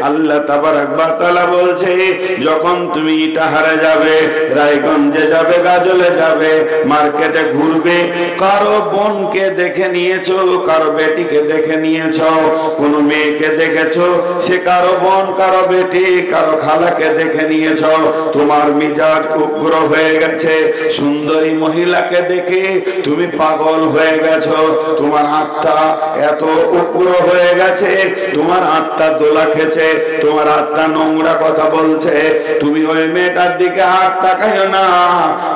আল্লাহ তাবারক ওয়া তাআলা বলছে, যখন তুমি ইটাহারে যাবে, রায়গঞ্জে যাবে, গাজলে যাবে, মার্কেটে ঘুরবে, কারো বোনকে দেখে নিয়েছো, কারো বেটিকে দেখে নিয়েছো, কোন মেয়েকে দেখেছো, সে কারো বোন, কারো বেটি, কারো খালাকে দেখে নিয়েছো, তোমার মিজাজ উগ্র হয়ে গেছে। সুন্দরী মহিলাকে দেখে তুমি পাগল হয়ে গেছো, তোমার আত্মা এত উগ্র হয়ে গেছে, তোমার আত্মা দোলা খেছে, তোমার আত্মা নোংরা কথা বলছে। তুমি ওই মেয়েটার দিকে হাত তাকাইও না,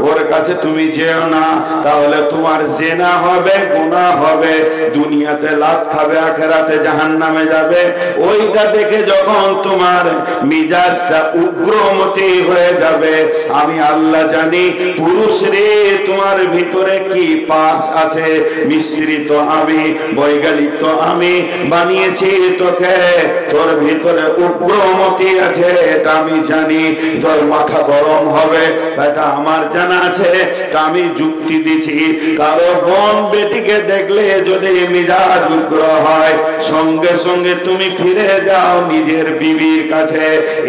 ওর কাছে তুমি যেও না, তাহলে তোমার জেনা হবে, গুনাহ হবে, দুনিয়াতে লাত খাবে, আখিরাতে জাহান্নামে যাবে। ওইটা দেখে যখন তোমার মিজাজটা উগ্রমতি হয়ে যাবে, আমি আল্লাহ জানি পুরুষ রে তোমার ভিতরে কি পাস আছে। মিস্ত্রি তো আমি, বৈজ্ঞানিক তো আমি, বানিয়েছি তোকে, তোর ভিতরে উগ্রমতি আছে, এটা আমি জানি। তোর মাথা গরম হবে, এটা আমার জানা আছে, তা আমি যুক্তি দিছি। কারো বোন বেটিকে দেখলে যদি মিজাজ উগ্র হয়, সঙ্গে সঙ্গে তুমি ফিরে যাও নিজের বিবির কাছে।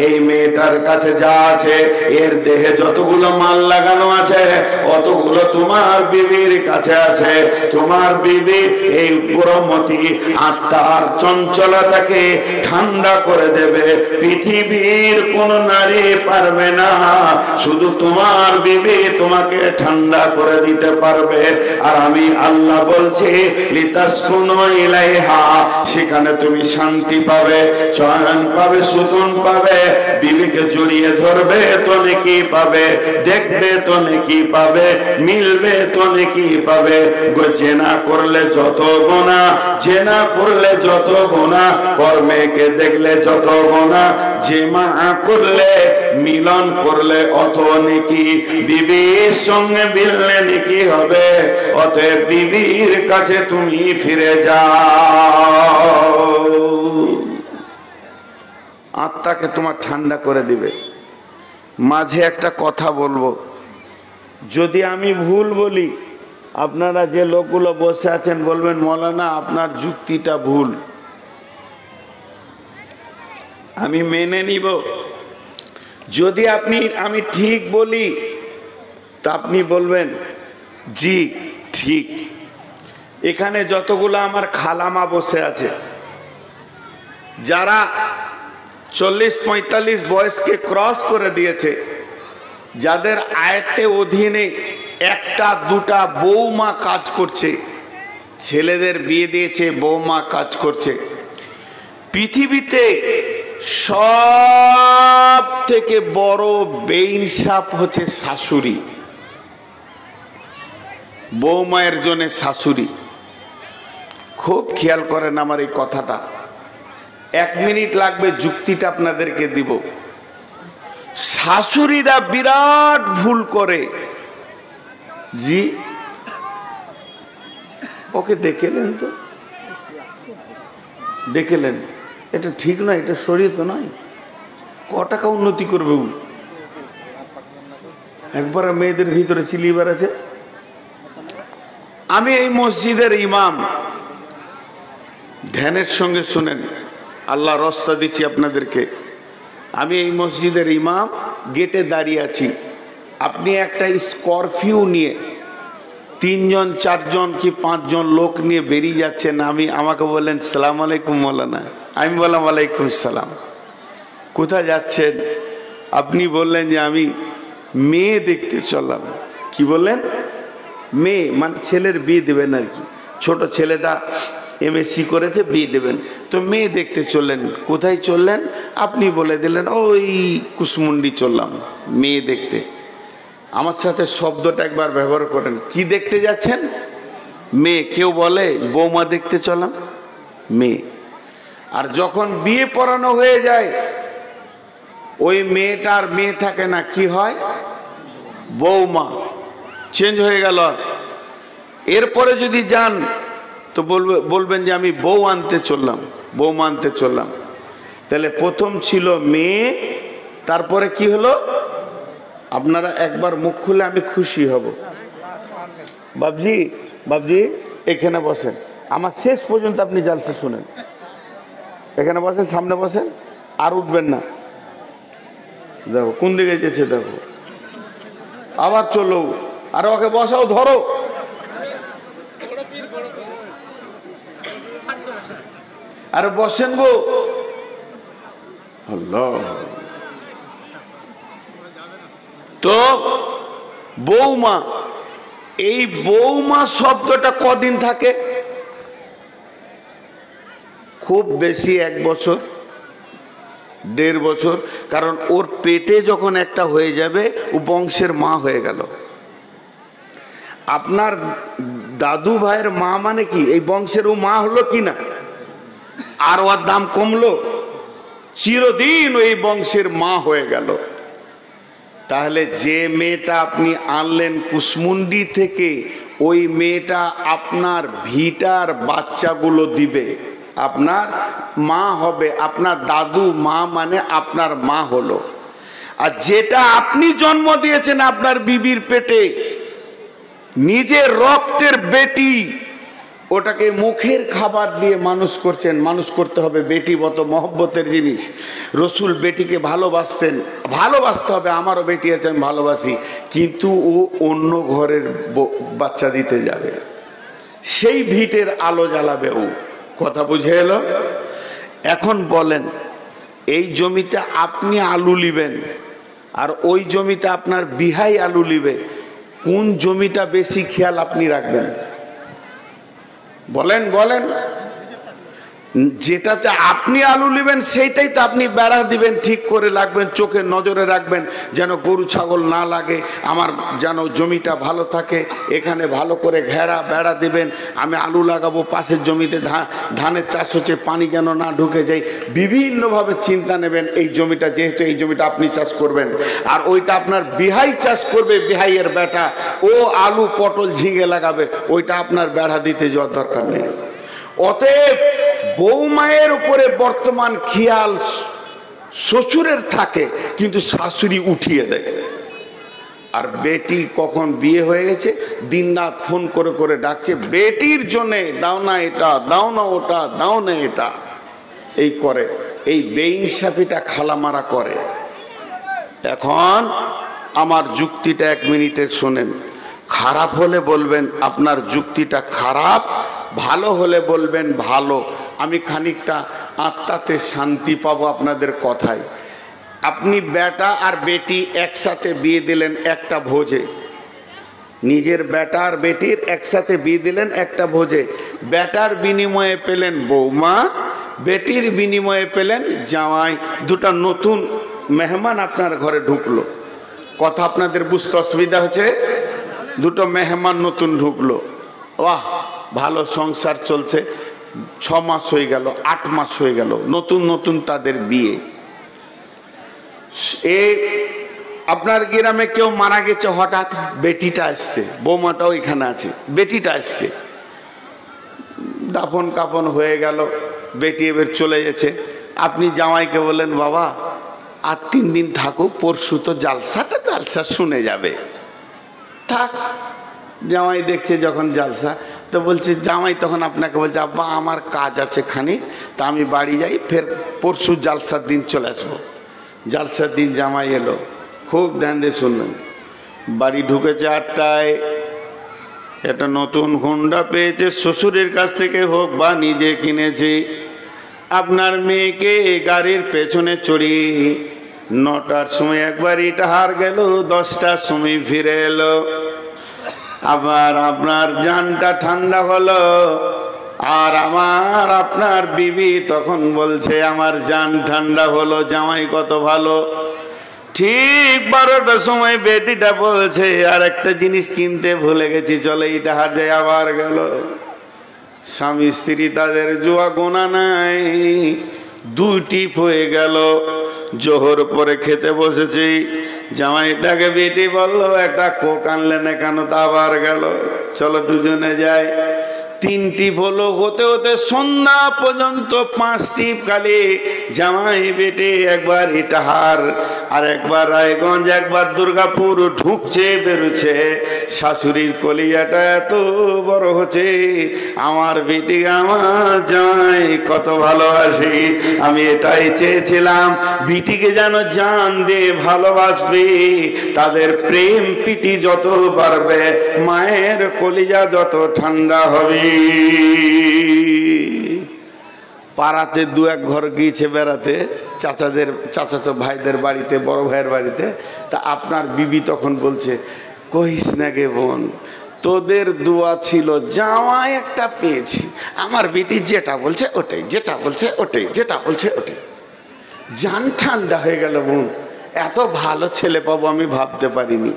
এই মেয়েটার কাছে যা আছে, এর দেহে যতগুলো মাল লাগানো আছে, অতগুলো তোমার বিবির কাছে আছে। তোমার বিবি এই উগ্রমতি আত্মার চঞ্চলতাকে ঠান্ডা করে দেবে। পৃথিবীর কোন নারী পারবে না, শুধু তোমার বিবি তোমাকে ঠান্ডা করে দিতে পারবে। আর আমি আল্লাহ বলছি, লিতাসকুনু ইলাইহা, সেখানে তুমি শান্তি পাবে, চয়ন পাবে, সুকুন পাবে। বিবিকে জড়িয়ে ধরবে তো নেকি পাবে, দেখবে তো নেকি পাবে, মিলবে তো নেকি পাবে। জেনা করলে যত গুনাহ, জেনা করলে যত গুনাহ, কর্মেকে দেখলে যত গুনাহ, জেমা করলে, মিলন করলে অত নেকি। বিবির সঙ্গে মিললে নেকি হবে। অতএব বিবির কাছে তুমি ফিরে যাও, আত্মাকে তোমার ঠান্ডা করে দিবে। মাঝে একটা কথা বলবো, যদি আমি ভুল বলি, আপনারা যে লোকগুলো বসে আছেন বলবেন মৌলানা আপনার যুক্তিটা ভুল, আমি মেনে নিব। যদি আমি ঠিক বলি, তা আপনি বলবেন জি ঠিক। এখানে যতগুলো আমার খালামা বসে আছে, যারা 40-45 বয়সকে ক্রস করে দিয়েছে, যাদের আয়ত্তে অধীনে একটা দুটা বৌমা কাজ করছে, ছেলেদের বিয়ে দিয়েছে, বৌমা কাজ করছে। পৃথিবীতে সব থেকে বড় বেইনসাফ হচ্ছে শাশুড়ি, বৌমায়ের জন্য শাশুড়ি। খুব খেয়াল করেন আমার এই কথাটা, 1 মিনিট লাগবে, যুক্তিটা আপনাদেরকে দিব। শাশুড়িরা বিরাট ভুল করে। জি, ওকে ডেকেলেন তো, ডেকেলেন, এটা ঠিক নয়, এটা শরীয়ত নয়। ক টাকা উন্নতি করবে? একবার মেয়েদের ভিতরে চিলিবার আছে। আমি এই মসজিদের ইমাম, ধ্যানের সঙ্গে শুনেন, আল্লাহ রাস্তা দিচ্ছি আপনাদেরকে। আমি এই মসজিদের ইমাম, গেটে দাঁড়িয়ে আছি। আপনি একটা স্করপিও নিয়ে 3 জন 4 জন কি 5 জন লোক নিয়ে বেরিয়ে যাচ্ছেন, আমাকে বললেন সালাম আলাইকুম মৌলানা, আমি বললাম ওয়ালাইকুম সালাম। কোথায় যাচ্ছেন? আপনি বললেন যে আমি মেয়ে দেখতে চললাম। কি বললেন? মেয়ে মানে ছেলের বিয়ে দেবেন আর কি, ছোট ছেলেটা MSc করেছে, বিয়ে দেবেন, তো মেয়ে দেখতে চললেন। কোথায় চললেন? আপনি বলে দিলেন ওই কুসমুন্ডি চললাম মেয়ে দেখতে। আমার সাথে শব্দটা একবার ব্যবহার করেন, কি দেখতে যাচ্ছেন? মেয়ে। কেউ বলে বৌমা দেখতে চললাম, মেয়ে। আর যখন বিয়ে পড়ানো হয়ে যায়, ওই মেয়েটার মেয়ে থাকে না, কি হয়? বৌমা। চেঞ্জ হয়ে গেল। এরপরে যদি যান তো বলবেন যে আমি বউ আনতে চললাম, বৌমা আনতে চললাম। তাহলে প্রথম ছিল মেয়ে, তারপরে কি হলো? আপনারা একবার মুখ খুলে আমি খুশি হব। বাবজি, বাবজি এখানে বসেন, আমার শেষ পর্যন্ত আপনি জালসা শুনেন। এখানে বসেন, সামনে বসেন, আর উঠবেন না, দেখো কোন দিকে গেছে, দেখো আবার চলো, আর ওকে বসাও, ধরো। আরে বসেন গো, আল্লাহ। তো বৌমা, এই বৌমা শব্দটা কদিন থাকে? খুব বেশি 1 বছর, 1.5 বছর। কারণ ওর পেটে যখন একটা হয়ে যাবে, ও বংশের মা হয়ে গেল। আপনার দাদু ভাইয়ের মা মানে কি এই বংশের ও মা হলো কি না? আর ওর দাম কমলো, চিরদিন ওই বংশের মা হয়ে গেল। তাহলে যে মেয়েটা আপনি আনলেন কুসমুন্ডি থেকে, ওই মেয়েটা আপনার ভিটার বাচ্চাগুলো দিবে, আপনার মা হবে। আপনার দাদু মা মানে আপনার মা হলো। আর যেটা আপনি জন্ম দিয়েছেন আপনার বিবির পেটে, নিজের রক্তের বেটি, ওটাকে মুখের খাবার দিয়ে মানুষ করছেন। মানুষ করতে হবে, বেটি বত মহব্বতের জিনিস। রসুল বেটিকে ভালোবাসতেন, ভালোবাসতে হবে। আমারও বেটি আছে, আমি ভালোবাসি, কিন্তু ও অন্য ঘরের বাচ্চা দিতে যাবে, সেই ভিটের আলো জ্বালাবে ও। কথা বুঝে এলো? এখন বলেন, এই জমিতে আপনি আলু লিবেন আর ওই জমিতে আপনার বিহাই আলু লিবে, কোন জমিটা বেশি খেয়াল আপনি রাখবেন? বলেন বলেন। যেটাতে আপনি আলু নেবেন সেইটাই তো আপনি বেড়া দিবেন, ঠিক করে রাখবেন, চোখে নজরে রাখবেন যেন গরু ছাগল না লাগে, আমার যেন জমিটা ভালো থাকে। এখানে ভালো করে ঘেরা বেড়া দিবেন। আমি আলু লাগাবো, পাশের জমিতে ধানের চাষ হচ্ছে, পানি যেন না ঢুকে যায়। বিভিন্নভাবে চিন্তা নেবেন। এই জমিটা যেহেতু এই জমিটা আপনি চাষ করবেন, আর ওইটা আপনার বিহাই চাষ করবে, বিহাইয়ের বেটা, ও আলু পটল ঝিঙে লাগাবে, ওইটা আপনার বেড়া দিতে যাওয়ার দরকার নেই। অতএব বৌমায়ের উপরে বর্তমান খেয়াল শ্বশুরের থাকে, কিন্তু শাশুড়ি উঠিয়ে দেয়। আর বেটি কখন বিয়ে হয়ে গেছে, দিন রাত ফোন করে করে ডাকছে, বেটির জন্যে দাও না এটা, দাও না ওটা, দাও না এটা, এই করে। এই বেইনসাফিটা খালামারা করে। এখন আমার যুক্তিটা 1 মিনিটে শোনেন। খারাপ হলে বলবেন আপনার যুক্তিটা খারাপ, ভালো হলে বলবেন ভালো। আমি খানিকটা আত্মাতে শান্তি পাবো আপনাদের কথায়। আপনি বেটা আর বেটি একসাথে বিয়ে দিলেন একটা ভোজে, নিজের বেটা আর বেটির একসাথে বিয়ে দিলেন একটা ভোজে। বেটার বিনিময়ে পেলেন বৌমা, বেটির বিনিময়ে পেলেন জামাই। দুটা নতুন মেহমান আপনার ঘরে ঢুকলো। কথা আপনাদের বুঝতে অসুবিধা হচ্ছে? দুটো মেহমান নতুন ঢুকলো, বাহ, ভালো সংসার চলছে। 6 মাস হয়ে গেল, 8 মাস হয়ে গেল, নতুন নতুন তাদের বিয়ে। এই আপনার গ্রামে কেউ মারা গেছে, হঠাৎ বেটিটা আসছে, বৌমাটাও এখানে আছে, বেটিটা আসছে, দাফন কাফন হয়ে গেল, বেটি এবার চলে গেছে। আপনি জামাইকে বললেন, বাবা আর 3 দিন থাকুক, পরশু তো জালসা শুনে যাবে, থাক। জামাই দেখছে যখন জালসা, তো বলছে জামাই তখন আপনাকে বলছে, আব্বা আমার কাজ আছে খানিক, তা আমি বাড়ি যাই, ফের পরশু জালসার দিন চলে আসবো। জালসার দিন জামাই এলো, খুব ধ্যান দিয়ে শুনলেন। বাড়ি ঢুকেছে 8টায়, একটা নতুন হুন্ডা পেয়েছে, শ্বশুরের কাছ থেকে হোক বা নিজে কিনেছে। আপনার মেয়েকে গাড়ির পেছনে চড়িয়ে 9টার সময় একবার ইটাহার গেল, 10টার সময় ফিরে এলো। আবার আপনার জানটা ঠান্ডা হলো, আর আপনার বিবি তখন বলছে, আমার জান ঠান্ডা হলো, জামাই কত ভালো। ঠিক 12টার সময় বেটিটা বলছে, আর একটা জিনিস কিনতে ভুলে গেছি, চলে ইটাহার যাই। আবার গেল। স্বামী স্ত্রী তাদের জুয়া গোনা নাই, 2 টিপ হয়ে গেল। জোহর পরে খেতে বসেছি, জামাইটাকে বেটি বললো, একটা কোক আনলে না কেন? তা আবার গেল, চলো দুজনে যাই। 3 টিপ হলো, হতে হতে সন্ধ্যা পর্যন্ত 5 টিপ খালি জামাই বেটে, একবার ইটাহার আর একবার রায়গঞ্জ, একবার দুর্গাপুর ঢুকছে বেরোচ্ছে। শাশুড়ির কলিজাটা এত বড় হচ্ছে, আমার বেটি আমার জামাই কত ভালোবাসি। আমি এটাই চেয়েছিলাম, বিটিকে যেন জান দিয়ে ভালোবাসবে, তাদের প্রেম প্রীতি যত বাড়বে মায়ের কলিজা যত ঠান্ডা হবে। পাড়াতে 2-1 ঘর গিয়েছে বেড়াতে, চাচাতো ভাইদের বাড়িতে, বড় ভাইয়ের বাড়িতে। তা আপনার বিবি তখন বলছে, কইস না গে বোন, তোদের দোয়া ছিল, জামাই একটা পেয়েছি, আমার বেটি যেটা বলছে ওটাই, যেটা বলছে ওটাই, যেটা বলছে ওটাই। জান ঠান্ডা হয়ে গেল বোন, এত ভালো ছেলে পাবো আমি ভাবতে পারিনি।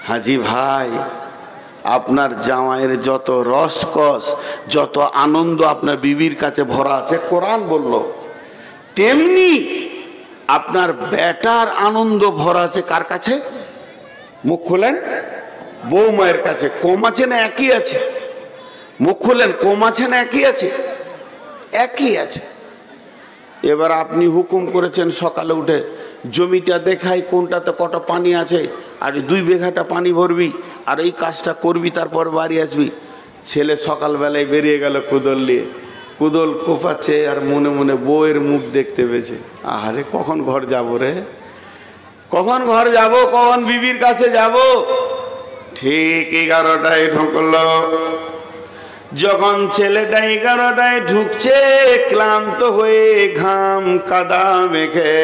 হাজি ভাই, আপনার জামাইয়ের যত রসকস, যত আনন্দ আপনার বিবির কাছে ভরা আছে, কোরআন বলল, তেমনি আপনার বেটার আনন্দ ভরা আছে কার কাছে? মুখ খুলেন, বৌমায়ের কাছে। কম আছে না একই আছে? মুখ খুলেন, কম আছে না একই আছে? একই আছে। এবার আপনি হুকুম করেছেন সকালে উঠে, জমিটা দেখাই কোনটাতে কত পানি আছে, আর 2 বিঘাটা পানি ভরবি, আর এই কাজটা করবি, তারপর বাড়ি আসবি। ছেলে সকালবেলায় বেরিয়ে গেল কুদল নিয়ে, কুদল কোপাচ্ছে, আর মনে মনে বউয়ের মুখ দেখতে পেয়েছে। আরে কখন ঘর যাব রে, কখন ঘর যাব, কখন বিবির কাছে যাব। ঠিক 11টায় ঢুকলো। যখন ছেলেটা 11টায় ঢুকছে, ক্লান্ত হয়ে ঘাম কাদা মেখে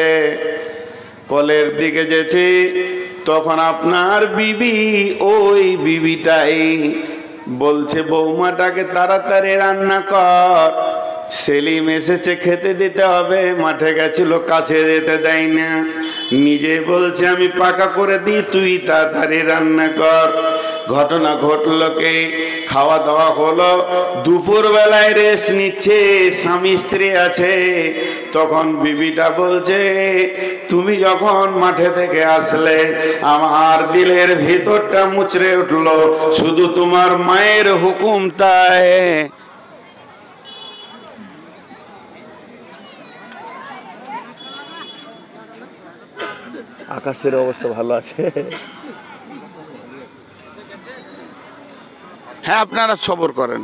কলের দিকে যেছে, তখন আপনার বিবি, ওই বিবিটাই বলছে, বৌমাটাকে তাড়াতাড়ি রান্না কর, সেলিম এসেছে, খেতে দিতে হবে। মাঠে গেছিল, কাছে যেতে দেয় না, নিজে বলছে আমি পাকা করে দিই, তুই তাড়াতাড়ি রান্না কর। ঘটনা ঘটল কি, খাওয়া দাওয়া হলো, দুপুর বেলায় রেস্ট নিচ্ছে, স্বামী স্ত্রী আছে। তখন বিবিটা বলছে, তুমি যখন মাঠে থেকে আসলে আমার দিলের ভিতরটা মুচড়ে উঠলো, শুধু তোমার মায়ের হুকুম তাই। আকাশের অবস্থা ভালো আছে? হ্যাঁ, আপনারা সবর করেন।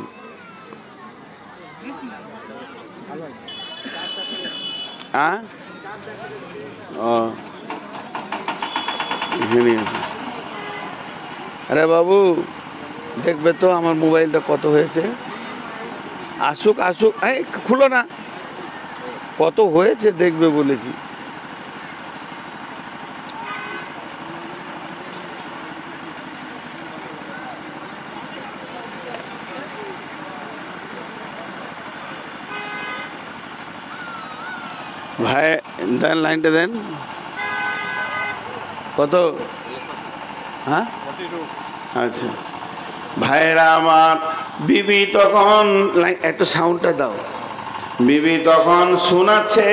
হ্যাঁ, আরে বাবু, দেখবে তো আমার মোবাইলটা কত হয়েছে? আসুক আসুক, এই খুলো না, কত হয়েছে দেখবে বলেছি। ভাই দেন, লাইনটা দেন। কত? হ্যাঁ, আচ্ছা ভাইরা আমার, বিবি তখন, একটু সাউন্ডটা দাও। বিবি তখন শোনাচ্ছে,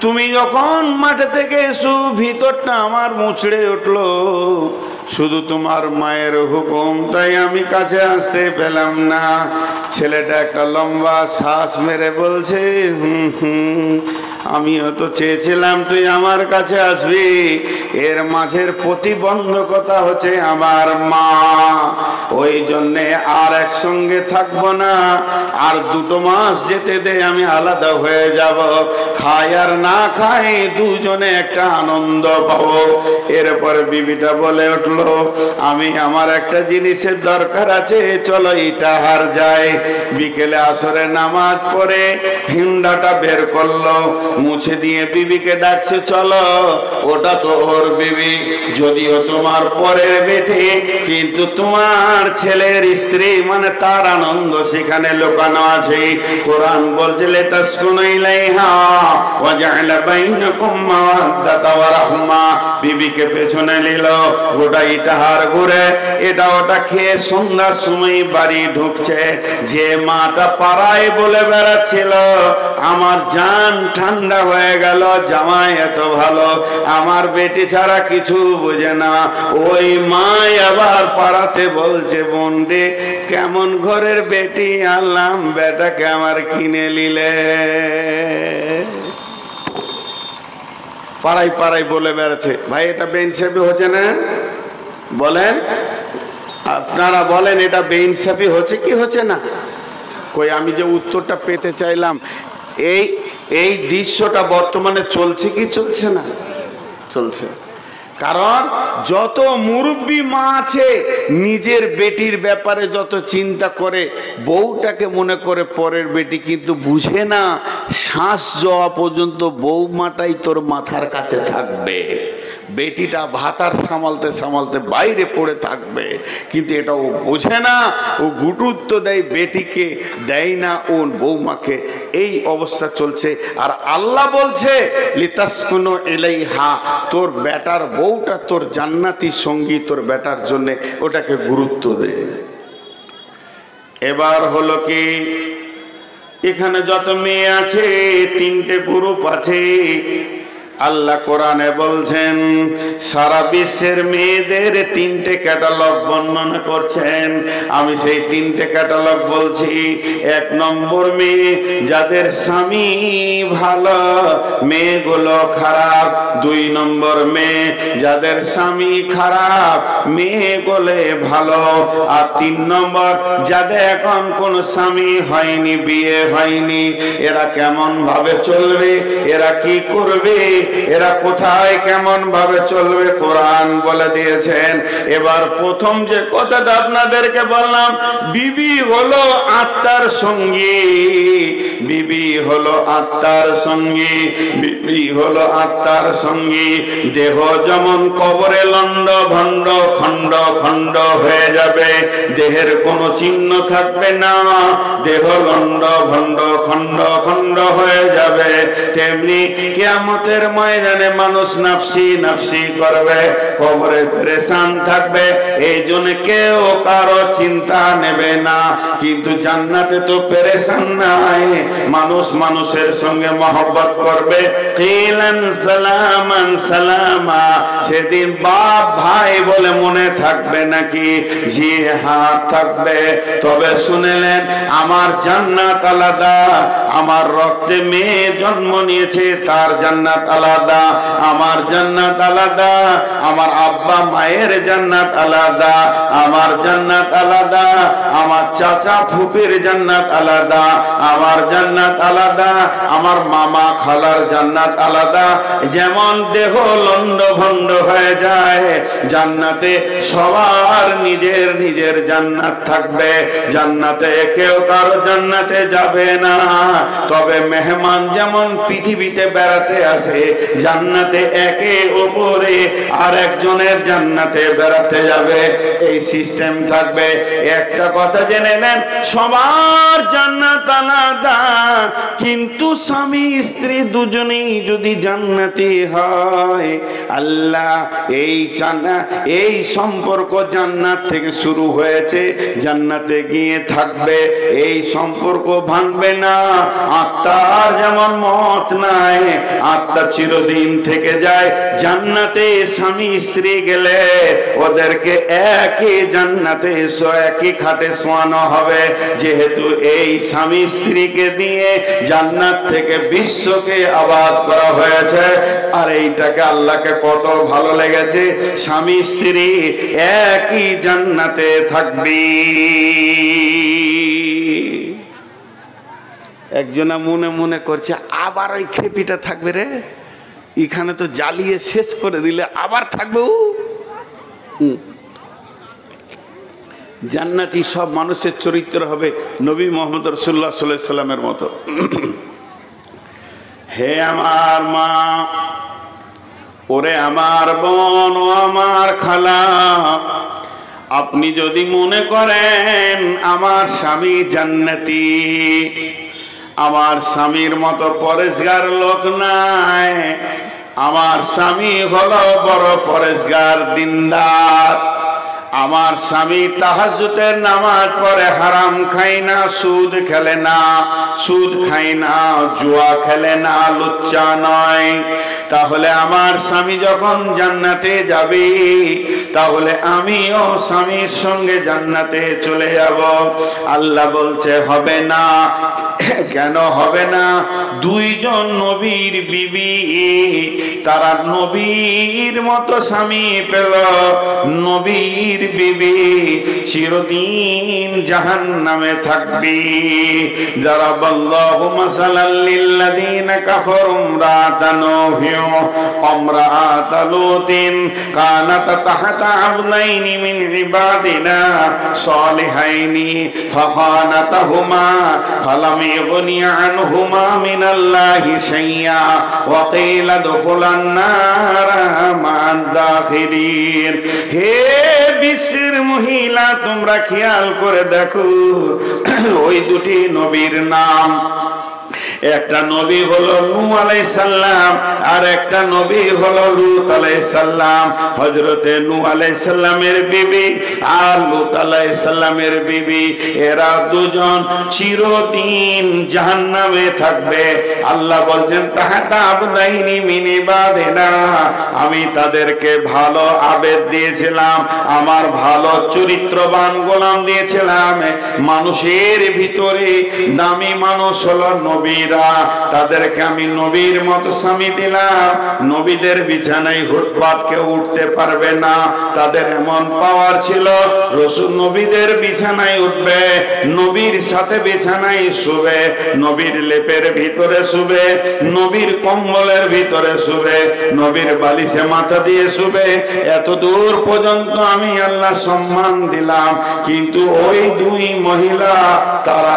তুমি যখন মাঠে থেকে এসো, ভিতরটা আমার মুচড়ে উঠলো, শুধু তোমার মায়ের হুকুম তাই আমি কাছে আসতে পেলাম না। ছেলেটা একটা লম্বা শ্বাস মেরে বলছে, আমিও তো চেয়েছিলাম তুই আমার কাছে আসবি, এর মাঝের প্রতিবন্ধকতা হচ্ছে আমার মা, ওই জন্যে আর একসঙ্গে থাকবো না, আর 2 মাস যেতে দে, আমি আলাদা হয়ে যাব, খাই আর না খাই দুজনে একটা আনন্দ পাবো। এরপরে বিবিটা বলে উঠলো, আমি আমার একটা জিনিসের দরকার আছে, চলো ইটাহার যাই। বিকেলে আসরে নামাজ পড়ে হিন্দাটা বের করলো, মুছে দিয়ে বিবিকে ডাকছে, চলো। ওটা তো ওর বিবি, যদিও তোমার পরের বেটি, কিন্তু তোমার ছেলের স্ত্রী, মানে তার আনন্দ সেখানে লুকানো আছে। কোরআন বলছে, লিতাসকুনু ইলাইহা ওয়া জাআলা বাইনাকুম মাওয়াদ্দাতা ওয়া রাহমা। বিবিকে পেছনে নিল, গোটা ইটাহার ঘুরে এটা ওটা খেয়ে সন্ধ্যার সময় বাড়ি ঢুকছে। যে মাটা পাড়ায় বলে বেড়াচ্ছিল আমার জান ঠান্ডা ঠান্ডা হয়ে গেল, জামাই এত ভালো, আমার বেটি ছাড়া কিছু বোঝে না। ওই মা আবার পাড়াতে বলছে, বোন রে কেমন ঘরের বেটি আনলাম, বেটাকে আমার কিনে নিলে। পাড়ায় পাড়ায় বলে বেড়াচ্ছে, ভাই এটা বেইনসাফি হচ্ছে না? বলেন, আপনারা বলেন এটা বেইনসাফি হচ্ছে কি হচ্ছে না? কই আমি যে উত্তরটা পেতে চাইলাম, এই দৃশ্যটা বর্তমানে চলছে কি চলছে না? চলছে। কারণ যত মুরব্বী মা আছে নিজের বেটির ব্যাপারে যত চিন্তা করে, বউটাকে মনে করে পরের বেটি, কিন্তু বুঝে না শ্বাস যাওয়া পর্যন্ত বৌমাটাই তোর মাথার কাছে থাকবে, বেটিটা ভাতার সামালতে সামালতে বাইরে পড়ে থাকবে। কিন্তু এটা ও বোঝে না, ও গুরুত্ব দেয় বেটিকে, দেয় না ও বৌমাকে। এই অবস্থা চলছে। আর আল্লাহ বলছে লিতাসকুনু ইলাইহা, তোর বেটার বউটা তোর জান্নাতি সঙ্গী, তোর বেটার জন্য ওটাকে গুরুত্ব দে। এবার হলো কি, এখানে যত মেয়ে আছে তিনটে গ্রুপ আছে। আল্লাহ কোরআনে বলছেন সারা বিশ্বের মেয়েদের তিনটে ক্যাটালগ বর্ণনা করছেন। আমি সেই তিনটে ক্যাটালগ বলছি। এক নম্বর মেয়ে, যাদের স্বামী ভালো, মেয়েগুলো খারাপ। দুই নম্বর মেয়ে, যাদের স্বামী খারাপ, মেয়েগুলো ভালো। আর তিন নম্বর, যাদের এখন কোন স্বামী হয়নি, বিয়ে হয়নি, এরা কেমন ভাবে চলবে, এরা কি করবে, এরা কোথায় কেমন ভাবে চলবে, কোরআন বলে দিয়েছেন। এবার প্রথম যে কথাটা আপনাদেরকে বললাম, বিবি হলো আত্মার সঙ্গী, বিবি হলো আত্মার সঙ্গী, বিবি হলো আত্মার সঙ্গী। দেহ যেমন কবরে লন্ড ভন্ড খন্ড খন্ড হয়ে যাবে, দেহের কোনো চিহ্ন থাকবে না, দেহ লন্ড ভন্ড খন্ড খন্ড হয়ে যাবে, তেমনি কিয়ামতের ময়দানে মানুষ নাফসি নাফসি করবে, কবরে পেরেশান থাকবে। এই জন্য কেউ কারো চিন্তা নেবে না। কিন্তু জান্নাতে তো পেরেশান নাই, মানুষ মানুষের সঙ্গে মহব্বত করবে। কিলান সালামান সালামা, সেদিন বাপ ভাই বলে মনে থাকবে নাকি? জি হ্যাঁ থাকবে। তবে শুনেলেন, আমার জান্নাত আলাদা, আমার রক্তে মেয়ে জন্ম নিয়েছে তার জান্নাত আলাদা, আমার জান্নাত আলাদা, আমার আব্বা মায়ের জান্নাত আলাদা, আমার জান্নাত আলাদা, আমার চাচা ফুফির জান্নাত আলাদা, আমার জান্নাত আলাদা, আমার মামা খালার জান্নাত আলাদা। যেমন দেহ লন্ড ভন্ড হয়ে যায়, জান্নাতে সবার নিজের নিজের জান্নাত থাকবে। জান্নাতে কেউ কারো জান্নাতে যাবে না। তবে মেহমান যেমন পৃথিবীতে বেড়াতে আসে, জান্নাতে একে ওপরে আর একজনের জান্নাতে বেড়াতে যাবে, এই সিস্টেম থাকবে। একটা কথা জেনে নেন, সবার জান্নাত আলাদা, কিন্তু স্বামী স্ত্রী দুজনেই যদি জান্নাতি হয়, আল্লাহ এই সম্পর্ক জান্নাত থেকে শুরু হয়েছে, জান্নাতে গিয়ে থাকবে, এই সম্পর্ক ভাঙবে না। আত্মার যেমন মত নাই, আত্মা চিরদিন থেকে যায়। জান্নাতে স্বামী স্ত্রী গেলে ওদেরকে একই জান্নাতে একই খাটে শোয়ানো হবে, যেহেতু এই স্বামী স্ত্রীকে দিয়ে জান্নাত থেকে বিশ্বকে আবাদ করা হয়েছে। আর এইটাকে আল্লাহকে কত ভালো লেগেছে, স্বামী স্ত্রী একই জান্নাতে থাকবি। একজনা মনে মনে করছে, আবার ওই খেপিটা থাকবে রে, এখানে তো জ্বালিয়ে শেষ করে দিলে আবার থাকবে। জান্নাতি সব মানুষের চরিত্র হবে নবী মুহাম্মদ রাসূলুল্লাহ সাল্লাল্লাহু আলাইহি সাল্লামের মতো। হে আমার মা, ওরে আমার বোন, ও আমার খালা, আপনি যদি মনে করেন আমার স্বামী জান্নাতি, আমার স্বামীর মতো পরেশগার লোক নাই, আমার স্বামী হলো বড় পরেশগার দিনদার, আমার স্বামী তাহাজ্জুদের নামাজ পড়ে, হারাম খায় না, সুদ খেলে না, সুদ খায় না, জুয়া খেলে না, লুচ্চা নয়, তাহলে আমার স্বামী যখন জান্নাতে যাবে তাহলে আমিও স্বামীর সঙ্গে জান্নাতে চলে যাব। আল্লাহ বলছে হবে না। কেন হবে না? দুইজন নবীর বিবি, তারা নবীর মতো স্বামী পেল, নবীর বিবি চিরদিন জাহান্নামে থাকবে। যারা বল্লাহু মাসালাল লিল্লাযিনা কাফারু ইমরাতান নূহিন ওয়া লুতিন কানাত তাহতা আবদাইনি মিন ইবাদিনা সালিহাইনি ফাখানাতাহুমা ফালাম ইগনি আনহুমা মিনাল্লাহি শাইয়্যা ওয়া কিলা দুখুলান নারা মা'আদ দাখিলিন। হে বিশ্বের মহিলা, তোমরা খেয়াল করে দেখো, ওই দুটি নবীর নাম, একটা নবী হলো নূহ আলাইহিস সালাম আর একটা নবী হলো লূত আলাইহিস সালাম। হযরতে নূহ আলাইহিস সালামের বিবি আর লূত আলাইহিস সালামের বিবি, এরা দুজন চিরদিন জাহান্নামে থাকবে। আল্লাহ বলছেন তাহাতা আবদাইনি মিন ইবাদিনা, আমি তাদেরকে ভালো আবেদ দিয়েছিলাম, আমার ভালো চরিত্রবান গোলাম দিয়েছিলাম। মানুষের ভিতরে দামি মানুষ হলো নবী, তাদেরকে আমি নবীর মতো স্বামী দিলাম। নবীদের বিছানায় হুটপাট কেউ উঠতে পারবে না, তাদের এমন পাওয়ার ছিল। রাসূল নবীদের বিছানায় উঠবে, নবীর সাথে বিছানায় শুবে, নবীর লেপের ভিতরে শুবে, নবীর কম্বলের ভিতরে শুবে, নবীর বালিশে মাথা দিয়ে শুবে। এত দূর পর্যন্ত আমি আল্লাহ সম্মান দিলাম, কিন্তু ওই দুই মহিলা তারা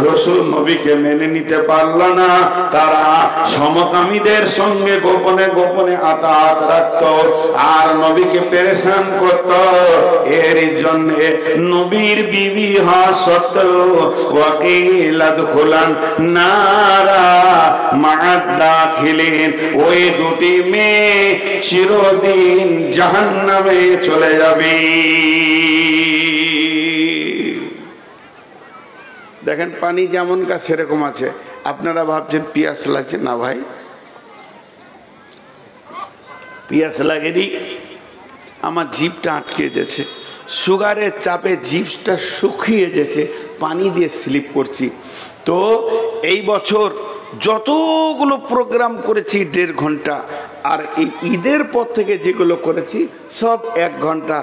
রাসূল নবীকে মেনে নিতে পারল না। তারা সমকামীদের সঙ্গে গোপনে গোপনে আতাত রাখত আর নবীকে পেরেশান করত। এর জন্য নবীর বিবি হওয়া সত্ত্বেও ওয়াকিল আদখুলান নারা মা'আদ দাখিলিন, ওই দুটি মেয়ে চিরদিন জাহান্নামে চলে যাবে। দেখেন পানি যেমন কাছে সেরকম আছে। আপনারা ভাবছেন পিয়াস লাগছে না, ভাই পিয়াস লাগেনি, আমার জিভটা আটকে যেছে, সুগারের চাপে জিভটা শুকিয়ে যেছে, পানি দিয়ে স্লিপ করছি। তো এই বছর যতগুলো প্রোগ্রাম করেছি 1.5 ঘন্টা, আর এই ঈদের পর থেকে যেগুলো করেছি সব 1 ঘন্টা।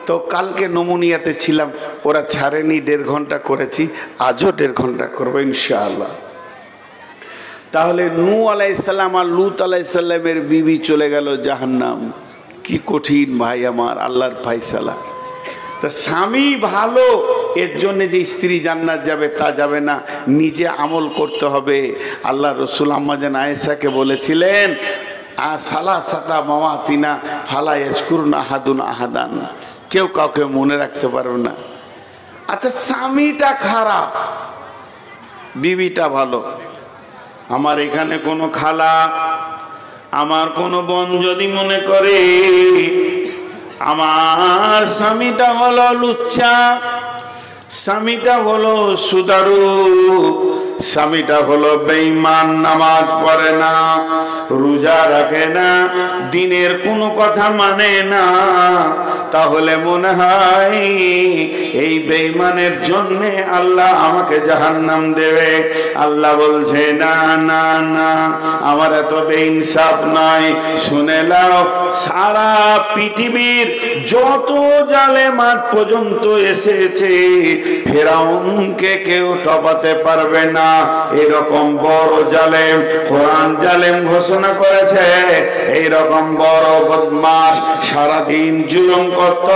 তো কালকে নমুনিয়াতে ছিলাম, ওরা ছাড়েনি, 1.5 ঘন্টা করেছি, আজও 1.5 ঘন্টা করবো ইনশাআল্লাহ। তাহলে নূহ আলাইহিস সালাম আর লূত আলাইহিস সালামের বিবি চলে গেল জাহান্নাম। কি কঠিন ভাই আমার আল্লাহর ফায়সালা। তা স্বামী ভালো এর জন্য যে স্ত্রী জান্নাত যাবে তা যাবে না, নিজে আমল করতে হবে। আল্লাহ রসুল আম্মা জান আয়েশাকে বলেছিলেন সালাসাতা মাওয়াতিনা ফালা ইয়াজকুরুনা আহাদুন আহাদান, কেউ কাউকে মনে রাখতে পারবে না। আচ্ছা স্বামীটা খারাপ, বিবিটা ভালো। আমার এখানে কোনো খালা, আমার কোনো বোন যদি মনে করে আমার স্বামীটা হলো লুচ্চা, স্বামীটা হলো সুদারু, স্বামীটা হলো বেঈমান, নামাজ পড়ে না, রোজা রাখে না, দিনের কোনো কথা মানে না, তাহলে মনে হয় এই বেঈমানের জন্য আল্লাহ আমাকে জাহান্নাম দেবে। আল্লাহ বলছে না না না, আমার এত বেইনসাফ নয়। শুনে নাও, সারা পৃথিবীর যত জালেমাত পর্যন্ত এসেছে ফেরাউনকে কেউ টপাতে পারবে না। এরকম বড় জালেম কোরআন জালেম ঘোষণা করেছে। এইরকম বড় বদমাশ সারাদিন জুলুম করত,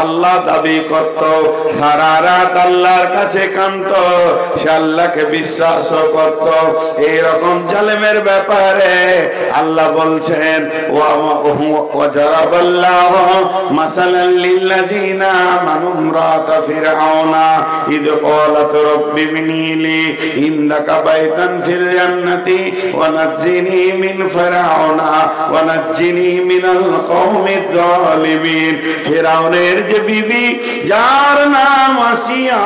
আল্লাহ দাবি করত, সারা রাত আল্লাহর কাছে কাঁদত, সে আল্লাহকে বিশ্বাসও করত। এইরকম জালেমের ব্যাপারে আল্লাহ বলছেন ওয়াজারাবাল্লাহু মাসালাল লিল্লাযিনা আমানু ইমরাতা ফিরআউনা ইয ক্বালাত রাব্বি ইবনি লি ইন্দাকা বাইতান ফিল জান্নাতি ওয়া নাজ্জিনি মিন ফিরআউনা ওয়া নাজ্জিনি মিনাল কওমিদ যালিমিন। ফিরআউনের যে বিবি যার নাম আসিয়া,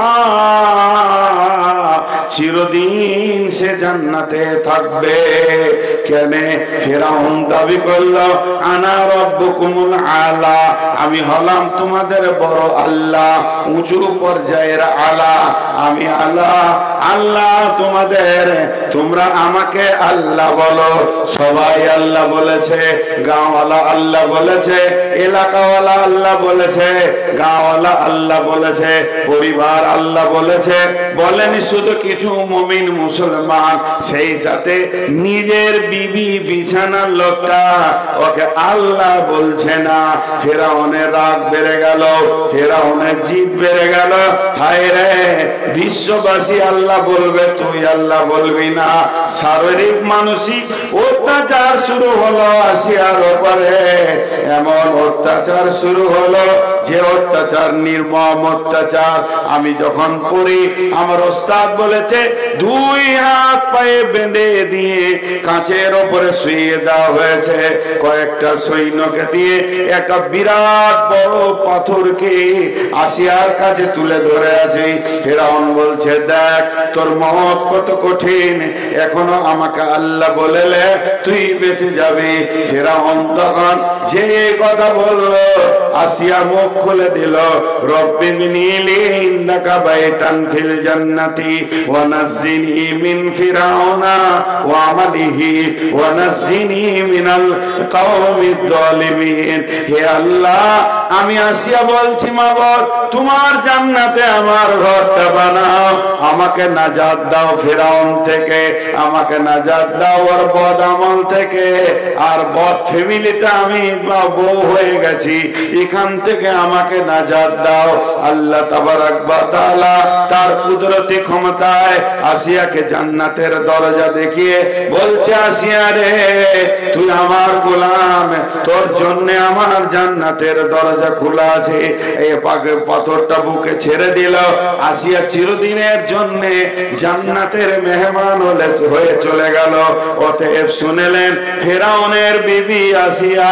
চিরদিন সে জান্নাতে থাকবে। কেন? ফিরআউন দাবি করল আনা রাব্বুকুমুল আলা, আমি হলাম তোমাদের বড় আল্লাহ, উঁচু পর্যায়ের আলা, আমি আল্লাহ। আল্লাহ তোমাদের, তোমরা আমাকে আল্লাহ বলো। সবাই আল্লাহ বলেছে, গাঁওয়ালা আল্লাহ বলেছে, এলাকাওয়ালা আল্লাহ বলেছে, গাঁওয়ালা আল্লাহ বলেছে, পরিবার আল্লাহ বলেছে, বলেনি শুধু কিছু মুমিন মুসলমান। সেই সাথে নিজের বিবি বিছানার লোকটা ওকে আল্লাহ বলছে না। ফিরআউনের রাগ বেড়ে গেল, ফিরআউনের জিদ বেড়ে গেল। হায় রে, বিশ্ববাসী আল্লাহ বলবে, তুই আল্লাহ বলবি না। শারীরিক মানসিক অত্যাচার শুরু হলো আসিয়ার উপরে। এমন অত্যাচার শুরু হলো যে অত্যাচার নির্মম অত্যাচার। আমি যখন পড়ি, আমার ওস্তাদ বলেছে 2 হাত পায়ে বেঁধে দিয়ে কাঁচের ওপরে শুইয়ে দেওয়া হয়েছে। কয়েকটা সৈন্যকে দিয়ে একটা বিরাট বড় পাথরকে আসিয়ার কাছে তুলে ধরে আছে। ফিরআউন বলছে, দেখ তোর মত কত কঠিন, এখনো আমাকে আল্লাহ বলেলে তুই বেঁচে যাবি। ফিরআউন তখন যে কথা বললো, আসিয়া মুখ খুলে দিল, রব্বি মিনিলি ইন্দাকা বাইতান ফিল জান্নাতি ওয়া নাজ্জিনি মিন ফিরআউনা ওয়া আমালিহি ওয়া নাজ্জিনি মিনাল কওমিদ যালিমিন। হে আল্লাহ, আমি আসিয়া বলছি, মাবুদ তোমার জান্নাতে আমার ঘরটা বানাও, আমাকে নাজাত দাও ফিরআউন থেকে, আমাকে নাজাত দাও ওর বদ আমল থেকে। আর বদ ফ্যামিলিতে আমি বউ হয়ে গেছি, এখান থেকে আমাকে নাজাত দাও। আল্লাহ তাবারাক ওয়া তাআলা তার কুদরতি ক্ষমতায় আসিয়াকে জান্নাতের দরজা দেখিয়ে বলছে, আসিয়া রে, তুই আমার গোলাম, তোর জন্য আমার জান্নাতের দরজা খোলা আছে। এই পাথরটা বুকে ছেড়ে দিল। আসিয়া চিরদিনের জন্য জান্নাতের মেহমান হয়ে চলে গেল। অতএব শুনলেন, ফিরআউনের বিবি আসিয়া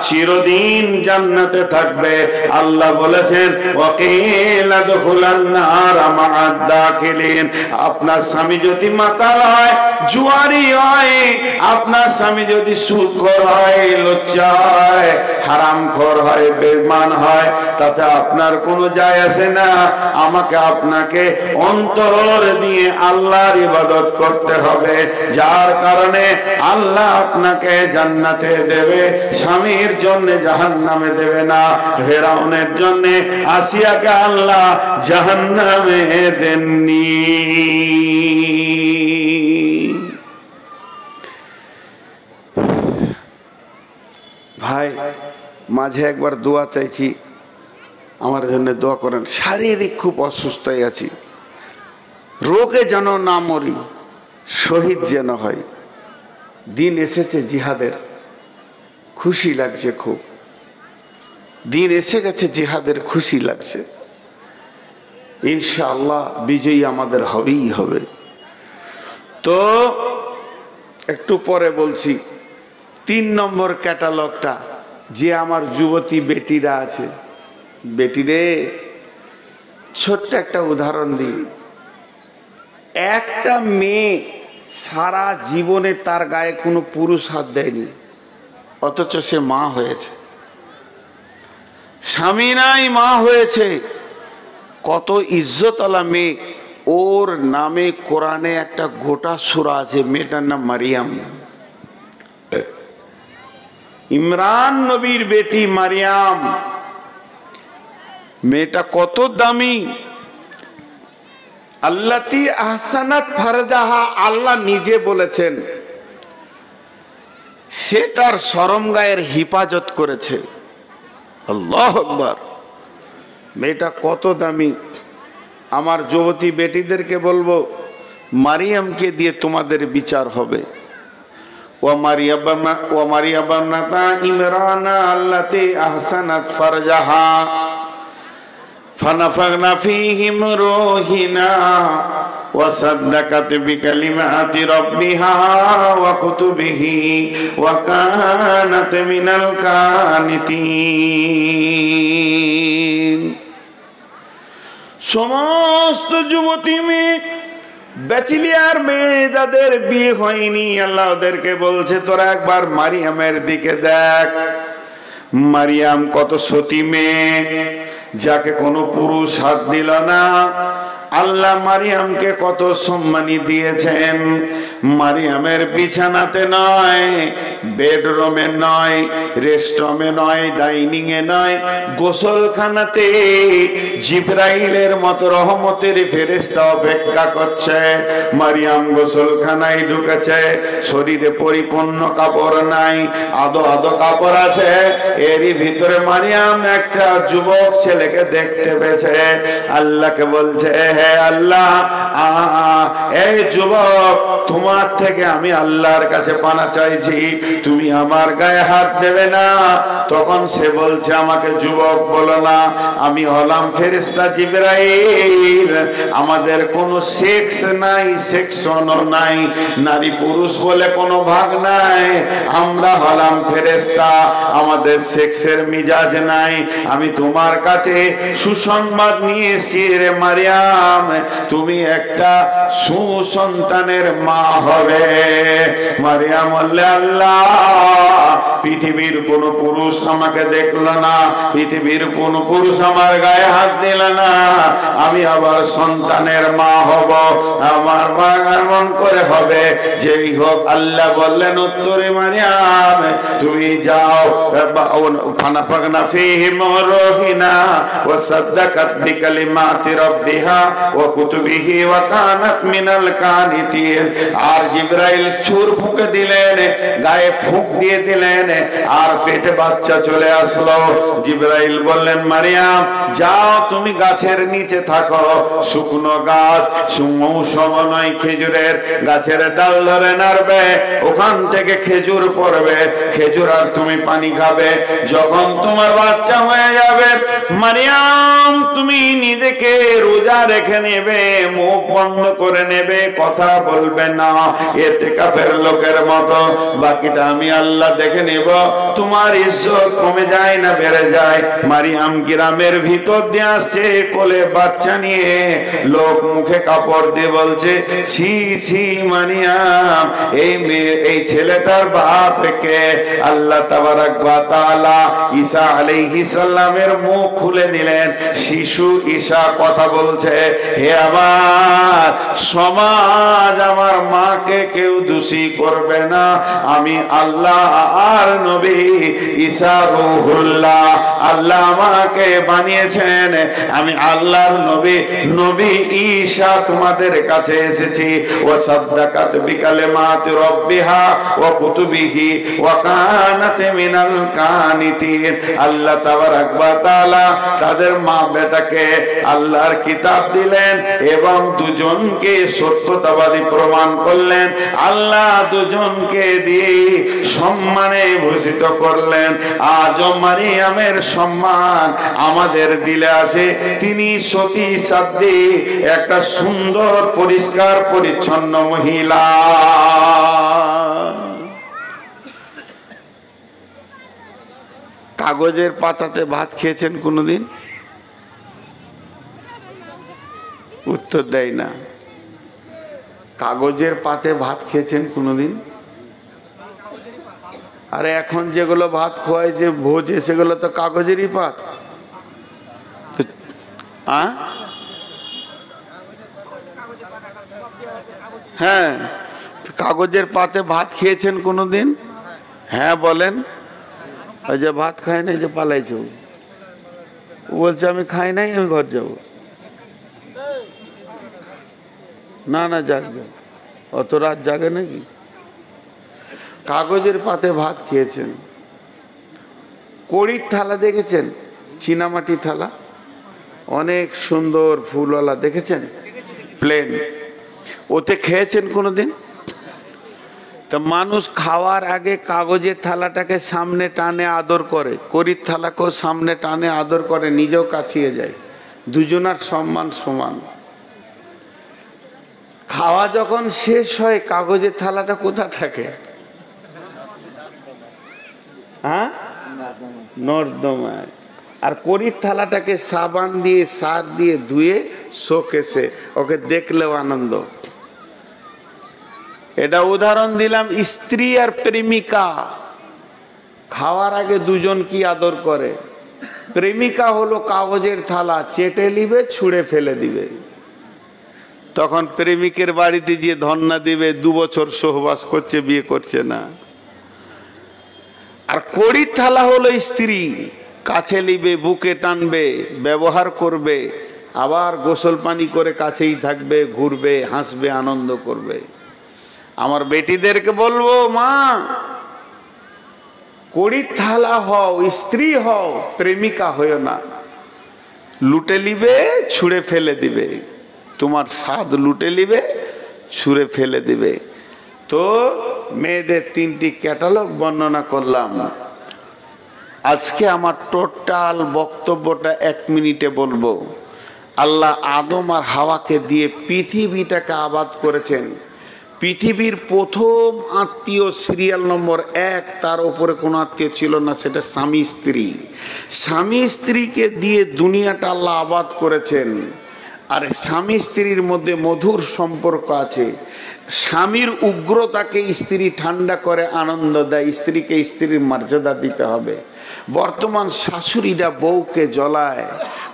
চিরদিন জান্নাতে থাকবে। আল্লাহ বলেছেন, ওয়াকিলা দুখুলান নার মা'আদ দাখিলিন। আপনার স্বামী যদি মাতাল হয়, জুয়ারি হয়, আপনার স্বামী যদি সুদখোর হয়, লুচ্চা হয়, হারামখোর হয়, বেঈমান হয়, তাতে আপনার কোনো যায় আসে না। আমাকে আপনাকে অন্তর দিয়ে আল্লাহর ইবাদত করতে হবে, যার কারণে আল্লাহ আপনাকে জান্নাতে দেবে, স্বামীর জন্য জাহান্নামে দেবে না। ফিরআউনের জন্য আসিয়াকে আল্লাহ জাহান্নামে দেননি। ভাই, মাঝে একবার দোয়া চাইছি, আমার জন্য দোয়া করেন। শারীরিক খুব অসুস্থ আছি, রোগে যেন না মরি, শহীদ যেন হয়। দিন এসেছে জিহাদের, খুশি লাগছে খুব। দিন এসে গেছে জিহাদের, খুশি লাগছে। ইনশাআল্লাহ বিজয়ী আমাদের হবেই হবে। তো একটু পরে বলছি 3 নম্বর ক্যাটালগটা, যে আমার যুবতী বেটিরা আছে। বেটিরে, ছোট্ট একটা উদাহরণ দিই। একটা মেয়ে সারা জীবনে তার গায়ে কোনো পুরুষ হাত দেয়নি, অথচ সে মা হয়েছে। স্বামী নাই, মা হয়েছে। কত ইজ্জতওয়ালা মেয়ে। ওর নামে কোরআনে একটা গোটা সূরা আছে, মেয়েটার নাম মারিয়াম। ইমরান নবীর বেটি মারিয়াম, মেয়েটা কত দামি। আল্লাতি আহসানাত ফারজাহা, আল্লাহ নিজে বলেছেন সে তার শরমগায়ের হিফাজত করেছে। আল্লাহু আকবার। মেয়েটা কত দামি। আমার যুবতী বেটিদেরকে বলবো, মারিয়ামকে দিয়ে তোমাদের বিচার হবে। ومريم ابنة عمران التي أحسنت فرجها فنفخنا فيه من روحنا وصدقت بكلمات ربها وكتبه وكانت من القانتين সমস্ত যুবতী মেয়ে ব্যাচেলিয়ার মেয়ে যাদের বিয়ে হয়নি আল্লাহ ওদেরকে বলছে তোরা একবার মারিয়ামের দিকে দেখ মারিয়াম কত সতী মেয়ে যাকে কোনো পুরুষ হাত দিল না আল্লাহ মারিয়ামকে কত সম্মানী দিয়েছেন মারিয়ামের বিছানাতে নয় বেডরুমে নয় রেস্টরুমে নয় ডাইনিং এ নয় গোসলখানাতে জিবরাইলের মতো রহমতের ফেরেশতা অপেক্ষা করছে মারিয়াম গোসলখানায় ঢুকেছে শরীরে পরিপূর্ণ কাপড় নাই আদো আদো কাপড় আছে এরই ভিতরে মারিয়াম একটা যুবক ছেলেকে দেখতে পেয়েছে আল্লাহকে বলছে আল্লাহ এই যুবক তোমার থেকে আমি আল্লাহর কাছে পানা চাইছি তুমি আমার গায়ে হাত দেবে না তখন সে বলছে আমাকে যুবক বলো না আমি হলাম ফেরেশতা জিবরাইল আমাদের কোনো সেক্স নাই সেকশনও নাই নারী পুরুষ বলে কোনো ভাগ নাই আমরা হলাম ফেরেশতা আমাদের সেক্সের মিজাজ নাই আমি তোমার কাছে সুসংবাদ নিয়ে এসেছি রে মারিয়াম তুমি একটা সুসন্তানের মা হবে মারিয়াম বললে আল্লাহ পৃথিবীর কোন পুরুষ আমাকে দেখলো না পৃথিবীর কোন পুরুষ আমার গায়ে হাত দিল না আমি আবার সন্তানের মা হব আমার মা এমন করে হবে যেই হোক আল্লাহ বললেন উত্তরে মারিয়াম তুমি যাও ফানাফাকনা ফীহি মিন রূহিনা ওয়া সাদ্দাকাত বিকালিমাতি রাব্বিহা ওয়া কুতুবিহি ওয়া কানাত মিনাল কানিতিন আর জিবরাইল ছুর ফুঁকে দিলেন গায়ে ফুঁক দিয়ে দিলেন আর পেটে বাচ্চা চলে আসলো জিবরাইল বললেন মারিয়াম যাও তুমি গাছের নিচে থাকো শুকনো গাছ মৌসুম নয় খেজুরের গাছের ডাল ধরে নাড়বে ওখান থেকে খেজুর পড়বে খেজুর আর তুমি পানি খাবে যখন তোমার বাচ্চা হয়ে যাবে মারিয়াম তুমি নিজেকে রোজা রেখে নেবে মুখ বন্ধ করে নেবে কথা বলবে না ইতিকাফের লোকের মতো বাকিটা আমি আল্লাহ দেখে নেব তোমার ইজ্জত কমে যায় না বেড়ে যায় মারিয়াম গ্রামের ভিতর দিয়ে আসছে কোলে বাচ্চা নিয়ে লোক মুখে কাপড় দিয়ে বলছে ছি ছি মারিয়াম এই মেয়ে এই ছেলেটার বাপকে আল্লাহ তাবারাক ওয়া তাআলা ঈসা আলাইহিস সালামের মুখ খুলে দিলেন শিশু ঈসা কথা বলছে হে আমার সমাজ আমার মাকে কেউ দোষী করবে না আমি আল্লাহ আর নবী ঈসা রূহুল্লাহ আল্লাহ আমাকে বানিয়েছেন আমি আল্লাহর নবী নবী ঈসা তোমাদের কাছে এসেছি ওয়া সাদ্দাকাত বিকালিমাতি রাব্বিহা ওয়া কুতুবিহি ওয়া কানাত মিনাল কানিতিন আল্লাহ তাবারাক ওয়া তাআলা তাদের মা বেটাকে আল্লাহর কিতাব দিলেন এবং দুজনকে সত্যতাবাদী প্রমাণ করলেন আল্লাহ দুজনকে দিয়ে সম্মানে ভূষিত করলেন আজ মারিয়ামের সম্মান আমাদের দিলে আছে তিনি সতী সাধ্বী একটা সুন্দর পরিষ্কার পরিচ্ছন্ন মহিলা কাগজের পাতাতে ভাত খেয়েছেন কোনোদিন উত্তর দেয় না কাগজের পাতে ভাত খেয়েছেন কোনোদিন আরে এখন যেগুলো ভাত খোয়াইছে ভোজে সেগুলো তো কাগজেরই পাত হ্যাঁ কাগজের পাতে ভাত খেয়েছেন কোনোদিন হ্যাঁ বলেন ওই যে ভাত খাই নাই যে পালাইছে ও বলছে আমি খাই নাই আমি ঘর যাবো না না যাক যাক অত রাত জাগে নাকি কাগজের পাতে ভাত খেয়েছেন কড়ির থালা দেখেছেন চীনামাটি থালা অনেক সুন্দর ফুলওয়ালা দেখেছেন প্লেন ওতে খেয়েছেন কোনোদিন তা মানুষ খাওয়ার আগে কাগজের থালাটাকে সামনে টানে আদর করে কড়ির থালাকেও সামনে টানে আদর করে নিজেও কাছিয়ে যায় দুজনার সম্মান সমান খাওয়া যখন শেষ হয় কাগজের থালাটা কোথা থাকে? হ্যাঁ, নর্দমায়। আর কড়ির থালাটাকে সাবান দিয়ে সার দিয়ে ধুয়ে শোকেসে, ওকে দেখলেও আনন্দ। এটা উদাহরণ দিলাম স্ত্রী আর প্রেমিকা। খাওয়ার আগে দুজন কি আদর করে? প্রেমিকা হলো কাগজের থালা চেটে নিবে, ছুঁড়ে ফেলে দিবে। তখন প্রেমিকের বাড়িতে গিয়ে ধন্না দিবে 2 বছর সহবাস করছে, বিয়ে করছে না। আর কড়ির থালা হলো স্ত্রী, কাছে নিবে, বুকে টানবে, ব্যবহার করবে, আবার গোসল পানি করে কাছেই থাকবে, ঘুরবে, হাসবে, আনন্দ করবে। আমার বেটিদেরকে বলবো, মা কড়ির থালা হও, স্ত্রী হও, প্রেমিকা হয়েও না। লুটে নিবে, ছুঁড়ে ফেলে দিবে, তোমার স্বাদ লুটে নিবে, ছুঁড়ে ফেলে দিবে। তো মেয়েদের 3টি ক্যাটালগ বর্ণনা করলাম। আজকে আমার টোটাল বক্তব্যটা 1 মিনিটে বলবো। আল্লাহ আদম আর হাওয়াকে দিয়ে পৃথিবীটাকে আবাদ করেছেন। পৃথিবীর প্রথম আত্মীয় সিরিয়াল নম্বর 1, তার উপরে কোনো আত্মীয় ছিল না, সেটা স্বামী স্ত্রী। স্বামী স্ত্রীকে দিয়ে দুনিয়াটা আল্লাহ আবাদ করেছেন। আর স্বামী স্ত্রীর মধ্যে মধুর সম্পর্ক আছে। স্বামীর উগ্রতাকে স্ত্রী ঠান্ডা করে আনন্দ দেয়। স্ত্রীকে স্ত্রীর মর্যাদা দিতে হবে। বর্তমান শাশুড়িরা বউকে জ্বলায়।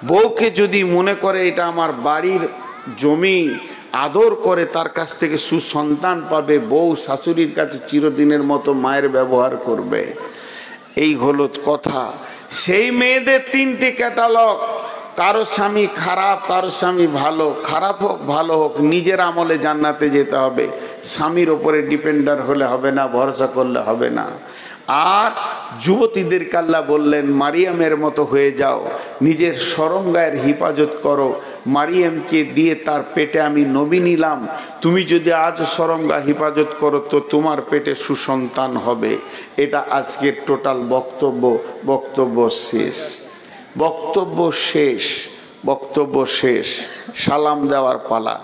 বউকে যদি মনে করে এটা আমার বাড়ির জমি, আদর করে তার কাছ থেকে সুসন্তান পাবে, বউ শাশুড়ির কাছে চিরদিনের মতো মায়ের ব্যবহার করবে। এই হলো কথা। সেই মেয়েদের 3টি ক্যাটালগ। কারো স্বামী খারাপ, কারো স্বামী ভালো। খারাপ হোক ভালো হোক, নিজের আমলে জান্নাতে যেতে হবে। স্বামীর ওপরে ডিপেন্ডার হলে হবে না, ভরসা করলে হবে না। আর যুবতীদেরকে আল্লাহ বললেন, মারিয়ামের মতো হয়ে যাও, নিজের শরমগায়ের হিফাজত করো। মারিয়ামকে দিয়ে তার পেটে আমি নবী নিলাম। তুমি যদি আজ শরমগা হিফাজত করো তো তোমার পেটে সুসন্তান হবে। এটা আজকের টোটাল বক্তব্য। বক্তব্য শেষ, বক্তব্য শেষ, বক্তব্য শেষ। সালাম দেওয়ার পালা।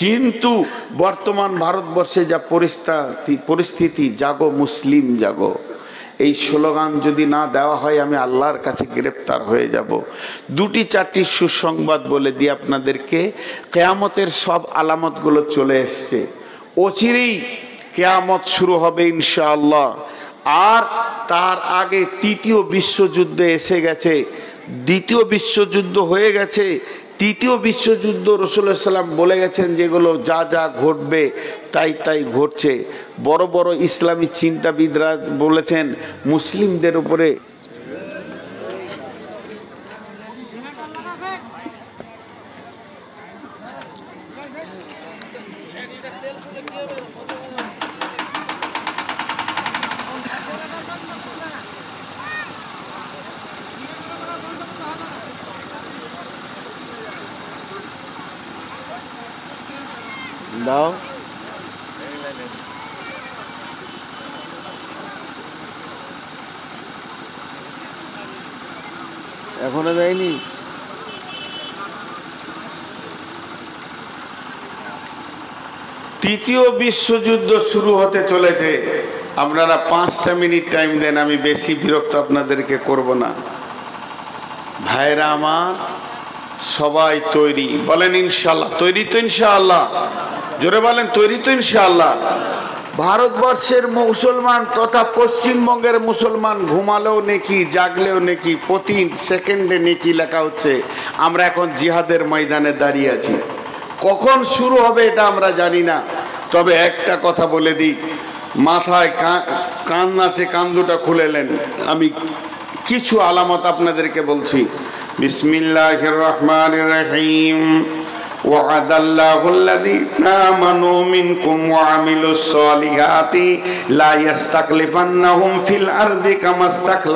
কিন্তু বর্তমান ভারতবর্ষে যা পরিস্থিতি, জাগো মুসলিম জাগো, এই স্লোগান যদি না দেওয়া হয় আমি আল্লাহর কাছে গ্রেপ্তার হয়ে যাব। 2-4টি সুসংবাদ বলে দিই আপনাদেরকে। কিয়ামতের সব আলামতগুলো চলে এসছে। অচিরেই কিয়ামত শুরু হবে ইনশাআল্লাহ। আর তার আগে 3য় বিশ্বযুদ্ধ এসে গেছে, 2য় বিশ্বযুদ্ধ হয়ে গেছে, 3য় বিশ্বযুদ্ধ রাসূলুল্লাহ সাল্লাল্লাহু আলাইহি ওয়াসাল্লাম বলে গেছেন যেগুলো যা যা ঘটবে তাই তাই ঘটছে। বড় বড় ইসলামী চিন্তাবিদরা বলেছেন মুসলিমদের উপরে দাও, এখনো যায়নি। তৃতীয় বিশ্বযুদ্ধ শুরু হতে চলেছে। আপনারা 5টা মিনিট টাইম দেন, আমি বেশি বিরক্ত আপনাদেরকে করব না। ভাইরা আমার, সবাই তৈরি? বলেন ইনশাআল্লাহ। তৈরি তো ইনশাআল্লাহ? জোরে বলেন, তৈরি তো ইনশাআল্লাহ? ভারতবর্ষের মুসলমান তথা পশ্চিমবঙ্গের মুসলমান ঘুমালেও নেকি, জাগলেও নেকি, প্রতি সেকেন্ডে নেকি লেখা হচ্ছে। আমরা এখন জিহাদের ময়দানে দাঁড়িয়ে আছি। কখন শুরু হবে এটা আমরা জানি না। তবে একটা কথা বলে দিই, মাথায় কান আছে, কান দুটা খুলেলেন। আমি কিছু আলামত আপনাদেরকে বলছি। বিসমিল্লাহির রহমানির রহিম। وعد الله الذين آمنوا منكم وعملوا الصالحات لا يستخلفنهم في الأرض كما استخلف